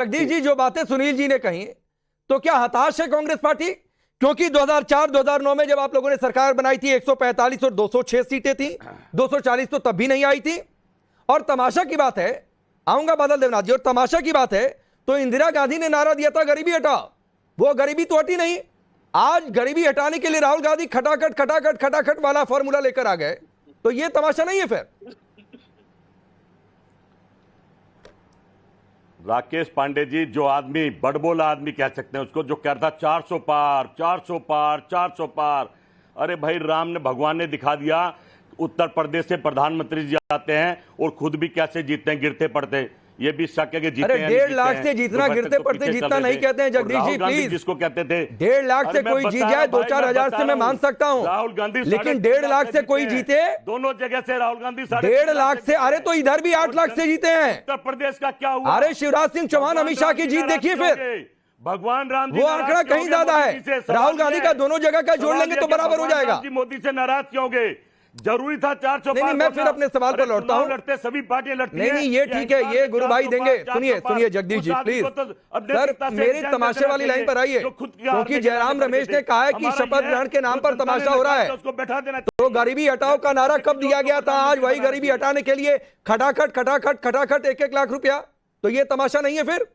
जगदीश जी जो बातें सुनील जी ने कही, तो क्या हताश है कांग्रेस पार्टी? क्योंकि 2004-2009 में जब आप लोगों ने सरकार बनाई थी 145 और 206 सीटें थी, 240 तो तब भी नहीं आई थी। और तमाशा की बात है, आऊंगा बादल देवनाथ जी, और तमाशा की बात है तो इंदिरा गांधी ने नारा दिया था गरीबी हटाओ, वो गरीबी तो हटी नहीं। आज गरीबी हटाने के लिए राहुल गांधी खटाखट खटाखट खटाखट वाला फॉर्मूला लेकर आ गए, तो ये तमाशा नहीं है फिर? राकेश पांडे जी, जो आदमी बड़बोला आदमी कह सकते हैं उसको, जो कह रहा था 400 पार 400 पार 400 पार, अरे भाई राम ने भगवान ने दिखा दिया। उत्तर प्रदेश से प्रधानमंत्री जी आते हैं और खुद भी कैसे जीतते हैं, गिरते पड़ते। ये भी शक है कि जीते हैं। 1.5 लाख से जीतना गिरते पड़ते जीतना नहीं कहते हैं जगदीश जी, प्लीज। जिसको कहते थे 1.5 लाख से कोई जीत जाए 2-4 हजार से मैं मान सकता हूं, राहुल गांधी, लेकिन 1.5 लाख से कोई जीते, दोनों जगह से राहुल गांधी 1.5 लाख से, अरे तो इधर भी 8 लाख से जीते हैं। उत्तर प्रदेश का क्या हुआ? अरे शिवराज सिंह चौहान अमित शाह की जीत देखिए, फिर भगवान राम जी वो आंकड़ा कहीं ज्यादा है। राहुल गांधी का दोनों जगह का जोड़ लेंगे तो बराबर हो जाएगा। मोदी से नाराज क्यों हो गए? जरूरी था 400 पार? मैं फिर अपने सवाल पर लौटता हूं। लड़ते सभी पार्टियां लड़ती नहीं नहीं, ये ठीक है, ये गुरु भाई देंगे। सुनिए जगदीश जी प्लीज, सर मेरी तमाशे वाली लाइन पर आइए, क्योंकि जयराम रमेश ने कहा है कि शपथ ग्रहण के नाम पर तमाशा हो रहा है। उसको बैठा देना। तो गरीबी हटाओ का नारा कब दिया गया था? आज वही गरीबी हटाने के लिए खटाखट खटाखट खटाखट 1-1 लाख रुपया, तो ये तमाशा नहीं है फिर?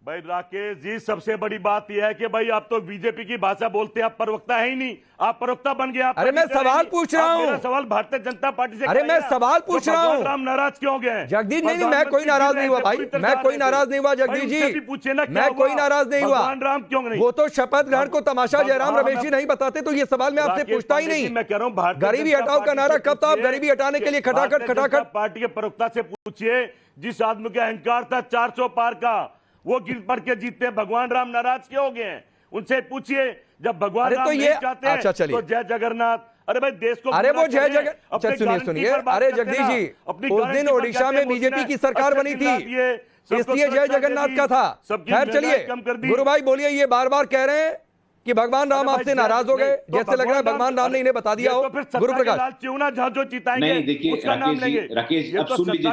भाई राकेश जी, सबसे बड़ी बात यह है कि भाई आप तो बीजेपी की भाषा बोलते हैं, आप प्रवक्ता है ही नहीं, आप प्रवक्ता बन गए। अरे मैं सवाल पूछ रहा हूँ, सवाल भारतीय जनता पार्टी से। अरे मैं सवाल पूछ रहा हूँ। राम नाराज क्यों हो गए? जगदीश नहीं, मैं कोई नाराज नहीं हुआ भाई, मैं कोई नाराज नहीं हुआ जगदीश जी, पूछे ना, मैं कोई नाराज नहीं हुआ। राम क्यों नहीं? वो तो शपथ ग्रहण को तमाशा जयराम रमेश जी नहीं बताते, तो ये सवाल मैं आपसे पूछता ही नहीं। मैं कह रहा हूँ गरीबी हटाओ का नारा कब था? आप गरीबी हटाने के लिए खटाखट खटाखट पार्टी के प्रवक्ता से पूछिए, जिस आदमी का अहंकार था 400 पार का, वो गिर पड़ के जीतते हैं। भगवान राम नाराज क्यों हो गए हैं? उनसे पूछिए। जब भगवान राम नहीं चाहते हैं तो जय जगन्नाथ। अरे भाई देश को, अरे वो जय जगन्नाथ, सुनिए अरे जगदीश जी, उस दिन ओडिशा में बीजेपी की सरकार बनी थी, इसलिए जय जगन्नाथ का था। खैर चलिए, गुरु भाई बोलिए, ये बार बार कह रहे हैं कि भगवान राम आपसे नाराज हो गए, जैसे लग रहा है भगवान राम ने इन्हें बता दिया हो। गुरु प्रकाश जो चिताएंगे, नहीं देखिए राकेश अब सुन लीजिए।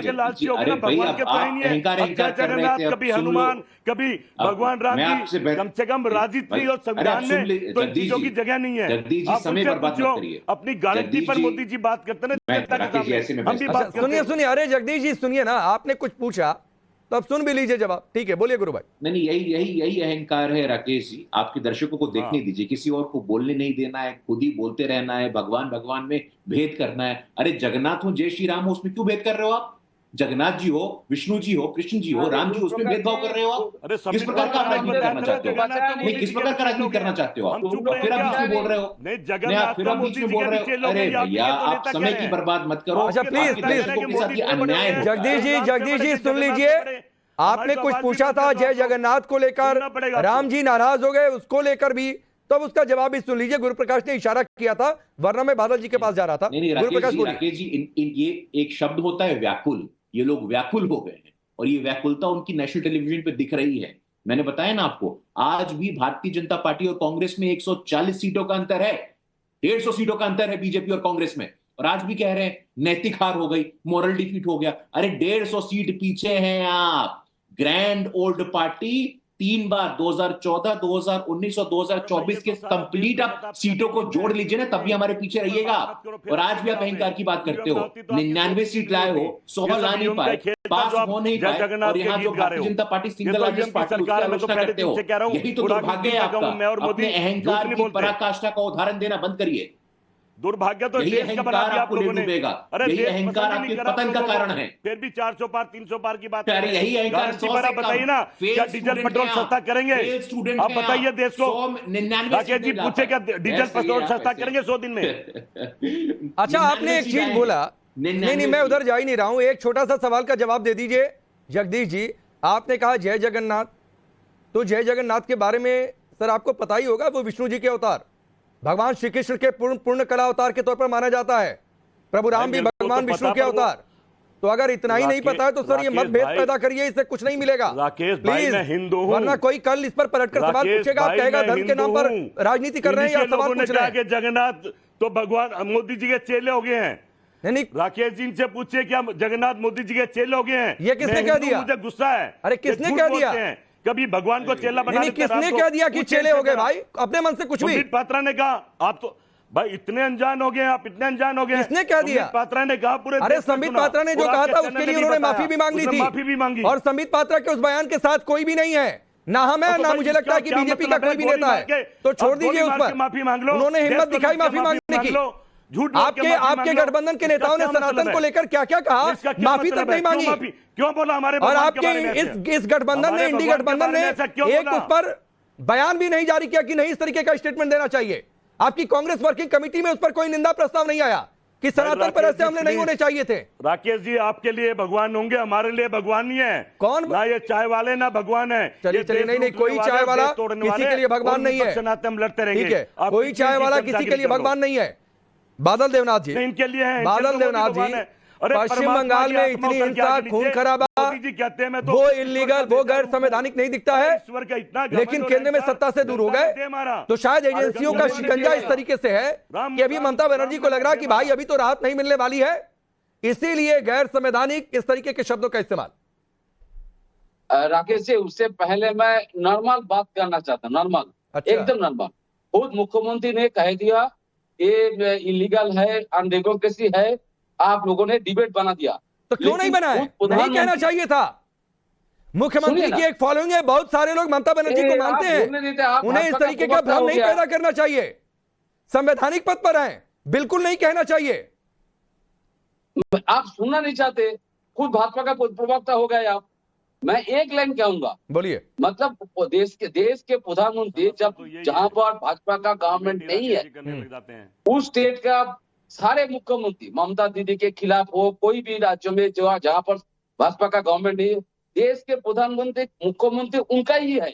अरे भाई आप अहंकार कर रहे थे, कभी हनुमान कभी भगवान राम जी, कम से कम राजनीति और संविधान में तो चीजों की जगह नहीं है। जगदीश जी समय बर्बाद मत करिए। अपनी गारंटी पर मोदी जी बात करते हैं। सुनिए अरे जगदीश जी सुनिए ना, आपने कुछ पूछा तो अब सुन भी लीजिए जवाब। ठीक है बोलिए गुरु भाई। नहीं यही अहंकार है राकेश जी। आपके दर्शकों को देखने दीजिए, किसी और को बोलने नहीं देना है, खुद ही बोलते रहना है, भगवान भगवान में भेद करना है। अरे जगन्नाथ हो, जय श्री राम हो, उसमें क्यों भेद कर रहे हो आप? जगन्नाथ जी हो, विष्णु जी हो, कृष्ण जी हो, राम जी हो, उसमें भेदभाव कर रहे हो आप? किस प्रकार का राजनीति करना चाहते हो? नहीं, किस प्रकार का राजनीति करना चाहते हो आप? फिर आप बीच में बोल रहे हो, फिर आप बीच में बोल रहे हो। अरे भैया आप समय की बर्बाद मत करो। अच्छा प्लीज अन्याय। जगदीश जी सुन लीजिए, आपने कुछ पूछा था जय जगन्नाथ को लेकर, राम जी नाराज हो गए उसको लेकर भी, तब उसका जवाब भी सुन लीजिए। गुरु प्रकाश ने इशारा किया था, वरना मैं बादल जी के पास जा रहा था। गुरु प्रकाश राकेश जी, ये एक शब्द होता है व्याकुल। ये लोग व्याकुल हो गए हैं और ये व्याकुलता उनकी नेशनल टेलीविजन पे दिख रही है। मैंने बताया ना आपको, आज भी भारतीय जनता पार्टी और कांग्रेस में 140 सीटों का अंतर है, 150 सीटों का अंतर है बीजेपी और कांग्रेस में। और आज भी कह रहे हैं नैतिक हार हो गई, मोरल डिफीट हो गया। अरे 150 सीट पीछे हैं आप। ग्रैंड ओल्ड पार्टी 3 बार 2014, 2019 और 2024 के कंप्लीट आप सीटों को जोड़ लीजिए ना, तब भी हमारे पीछे रहिएगा। और आज भी आप अहंकार की बात करते हो। 99 सीट लाए हो, 100 ला नहीं पाए, पास हो नहीं पाए, और यहाँ जो Bharatiya Janata party single largest party उसकी आलोचना करते हो। यही तो दुर्भाग्य है आपका। अपने अहंकार की पराकाष्ठा का उदाहरण देना बंद करिए। दुर्भाग्य तो यही अहंकार आपको डूबेगा। यही अहंकार आपके पतन का कारण है। फिर भी 400 पार 300 पार की बात, अरे यही अहंकार। बताइए ना, क्या डीजल पेट्रोल सस्ता करेंगे? आप बताइए देश को। राकेश जी पूछे क्या डीजल पेट्रोल सस्ता करेंगे 100 दिन में? अच्छा आपने एक चीज बोला, नहीं मैं उधर जा ही नहीं रहा हूं, एक छोटा सा सवाल का जवाब दे दीजिए जगदीश जी। आपने कहा जय जगन्नाथ, तो जय जगन्नाथ के बारे में सर आपको पता ही होगा, वो विष्णु जी के अवतार, भगवान श्री कृष्ण के पूर्ण कला अवतार के तौर पर माना जाता है। प्रभु राम भी भगवान विष्णु के अवतार। तो अगर इतना ही नहीं पता है तो सर ये मतभेद पैदा करिए, इससे कुछ नहीं मिलेगा प्लीज, वरना कोई कल इस पर पलटकर सवाल पूछेगा, कहेगा धर्म के नाम पर राजनीति कर रहे हैं या सवाल पूछ रहे हैं। जगन्नाथ तो भगवान मोदी जी के चेले हो गए हैं। नहीं, राकेश जी से पूछिए क्या जगन्नाथ मोदी जी के चेले हो गए हैं? ये किसने मैं कह हिंदू, दिया? मुझे गुस्सा है। अरे किसने ये कह झूठ दिया? बोलते हैं। कभी भगवान को चेला बना नहीं, देते हैं, किसने राम को कह दिया कि पूछिए चेले हो इनसे गए जरा। भाई? अपने मन से कुछ भी। सुमित पात्रा ने कहा, आप तो भाई इतने अनजान हो गए, आप इतने अनजान हो गए। किसने कह दिया? संबित पात्रा ने कहा, पूरे अरे देश ने संबित सुना। पात्रा ने जो और कहा आपके था चैनल उसके ने लिए भी उन्होंने बताया। माफी भी मांग ली उसने थी। माफी भी मांगी। और संबित पात्रा के उस बयान के साथ कोई भी नहीं है, ना हमें तो ना भाई मुझे इसका लगता है कि क्या बीजेपी का मतलब है? कोई भी गोली नेता मार है। के- तो अब छोड़ गोली दीजिए उस मार पर। के माफी मांग लो। उन्होंने देश हिम्मत को दिखाई लूट के माफी मांगने की। झूठ बोल के माफी आपके मांग लो। गठबंधन के इसका नेताओं ने क्या मतलब सनातन है? को लेकर क्या क्या कहा, इसका क्या माफी मतलब तक नहीं है? क्यों मांगी। माफी? क्यों बोला हमारे और भगवान के आपके बारे में ऐसे? इस गठबंधन ने, हमारे इंडी भगवान के गठबंधन बारे ने में ऐसा क्यों एक बोला? उस पर बयान भी नहीं जारी किया कि नहीं इस तरीके का स्टेटमेंट देना चाहिए। आपकी कांग्रेस वर्किंग कमेटी में उस पर कोई निंदा प्रस्ताव नहीं आया कि सनातन पर ऐसे हमले नहीं होने चाहिए थे। राकेश जी, आपके लिए भगवान होंगे, हमारे लिए भगवान नहीं है। कौन? ना ये चाय वाले ना भगवान है। चलिए ये चलिए, देश नहीं, लूटने कोई वाले, चाय वाला देश तोड़ने किसी वाले के लिए भगवान और नहीं है। विपक्ष नाते हम लड़ते रहेंगे। ठीक है, आप कोई किसी चाय की वाला चर्चा किसी के के लिए लिए कर लो। भगवान नहीं है। बादल देवनाथ जी, नहीं, इनके लिए है। बादल इनके लिए देवनाथ भगवान जी, है। अरे पश्चिम परमात्मा बंगाल की में आत्मा इतनी ऊपर के हिंसा, आगे खून नीचे, खराबा, मोदी जी कहते हैं मैं तो वो ईश्वर इलीगल, का वो बेटा गैर हूं। संवैधानिक नहीं दिखता है, ईश्वर का इतना घमंड लेकिन और केंद्र में अहंकार, सत्ता से दूर हो जनता ने गए। दे मारा। तो शायद एजेंसियों का जनता ने शिकंजा दे इस मारा। तरीके से है राम- कि अभी राम- ममता बनर्जी को लग रहा है कि राम- भाई अभी तो राहत नहीं मिलने वाली है, इसीलिए गैर संवैधानिक इस तरीके के शब्दों का इस्तेमाल। राकेश जी, उससे पहले मैं नॉर्मल बात करना चाहता हूँ। नॉर्मल, अच्छा। एकदम नॉर्मल। खुद मुख्यमंत्री ने कह दिया ये इलीगल है, अनडेमोक्रेसी है, आप लोगों ने डिबेट बना दिया। तो क्यों नहीं बनाए? नहीं कहना चाहिए था। मुख्यमंत्री की एक फॉलोइंग है, बहुत सारे लोग ममता बनर्जी को मानते हैं, उन्हें इस तरीके का भ्रम नहीं पैदा करना चाहिए। संवैधानिक पद पर हैं, बिल्कुल नहीं कहना चाहिए। आप सुनना नहीं चाहते, खुद भाजपा का प्रवक्ता हो गए आप। मैं एक लाइन कहूंगा, बोलिए। मतलब देश के प्रधानमंत्री जब जहां पर भाजपा का गवर्नमेंट नहीं है, उस स्टेट का सारे मुख्यमंत्री ममता दीदी के खिलाफ हो, कोई भी राज्यों में जो जहां पर भाजपा का गवर्नमेंट नहीं है, देश के प्रधानमंत्री मुख्यमंत्री उनका ही है।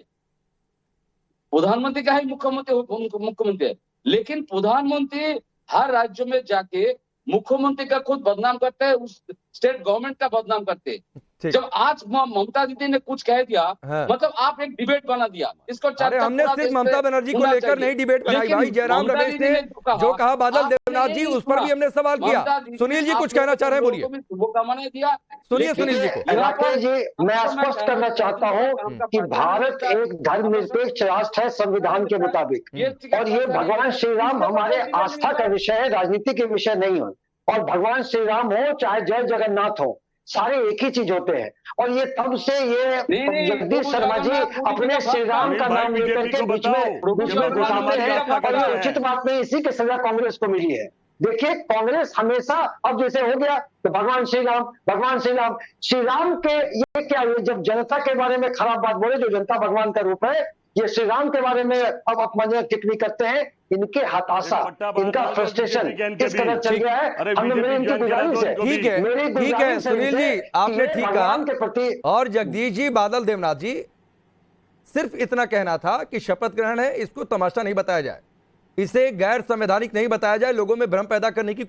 प्रधानमंत्री का ही मुख्यमंत्री है, लेकिन प्रधानमंत्री हर राज्य में जाके मुख्यमंत्री का खुद बदनाम करते हैं, उस स्टेट गवर्नमेंट का बदनाम करते हैं। जब आज ममता दीदी ने कुछ कह दिया, हाँ। मतलब आप एक डिबेट बना दिया इसको। अरे हमने सिर्फ ममता बनर्जी को लेकर नहीं डिबेट बनाई भाई, जयराम रमेश ने जो कहा बादल देवनाथ जी, उस पर भी हमने सवाल किया। सुनील जी कुछ कहना चाह रहे हैं, बोलिए। शुभकामनाएं दिया, सुनिए सुनील जी को। राकेश जी, मैं स्पष्ट करना चाहता हूं कि भारत एक धर्मनिरपेक्ष राष्ट्र है संविधान के मुताबिक, और ये भगवान श्री राम हमारे आस्था का विषय है, राजनीति के विषय नहीं हो। और भगवान श्री राम हो चाहे जय जगन्नाथ हो, सारे एक ही चीज होते हैं। और ये तब से ये जगदीश शर्मा जी अपने श्री राम का नाम लेकर के बीच में घुसाते हैं, और ये उचित बात नहीं, इसी की सजा कांग्रेस को मिली है। देखिए, कांग्रेस हमेशा, अब जैसे हो गया तो भगवान श्री राम, भगवान श्री राम, श्री राम के ये क्या, ये जब जनता के बारे में खराब बात बोले, जो जनता भगवान का रूप है, ये श्री राम के बारे में अब अपमान टिप्पणी करते हैं। इनके हताशा, इनका फ्रस्ट्रेशन इस कदर चल गया है। हमने मेरी इनकी गुजारिश है, ठीक है सुनील जी, आपने ठीक कहा। और जगदीश जी, बादल देवनाथ जी, सिर्फ इतना कहना था कि शपथ ग्रहण है, इसको तमाशा नहीं बताया जाए, इसे गैर संवैधानिक नहीं बताया जाए, लोगों में भ्रम पैदा करने की